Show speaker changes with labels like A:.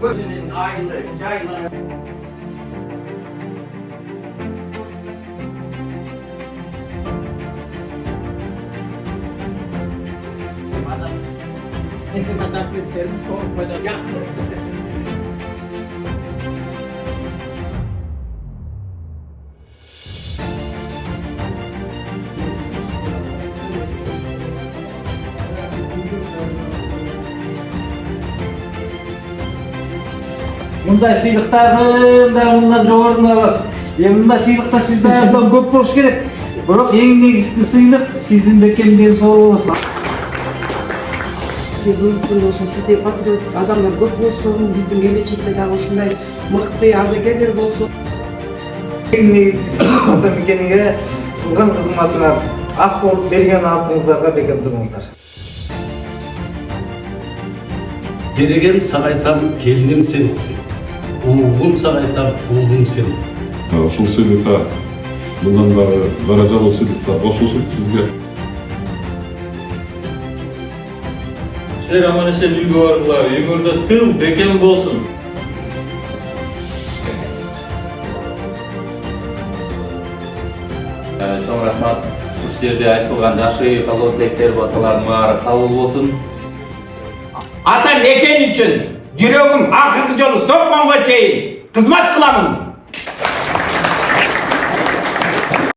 A: Gözünün aylı, cayları.
B: Bunday sыйлыктардын да мындан жогорун аласыз. Мындай сыйлыкта сизде абдан көп болуш керек. Бирок эң негизги сыйлык сиздин бекемден соо болсо.
C: Бүгүн ошо сизде патриот адамдар көп болсо, биздин келечекте дагы ушундай мыкты ардагерлер болсо.
B: Эң негизги сыйлык ата мекениге кылган кызматыңар ак болуп берген алтыңыздарга бекем туруңуздар.
D: Керегем сағайтам келінім сен, уğum сағайтам уğum сен.
E: Ушул сыйлыкка мындан дагы даражалуу сыйлыктар кошулсун сизге.
F: Силер аман эсен үйгө баргыла, үйүңөрдө тыл бекем болсун.
G: Чоң рахмат. Ушу жерде айтылган жакшы каалоо тилектер баталарым баары кабыл болсун.
A: Ата мекен үшін жүрегім ақырғы жолы соққанға чейін қызмат қыламын.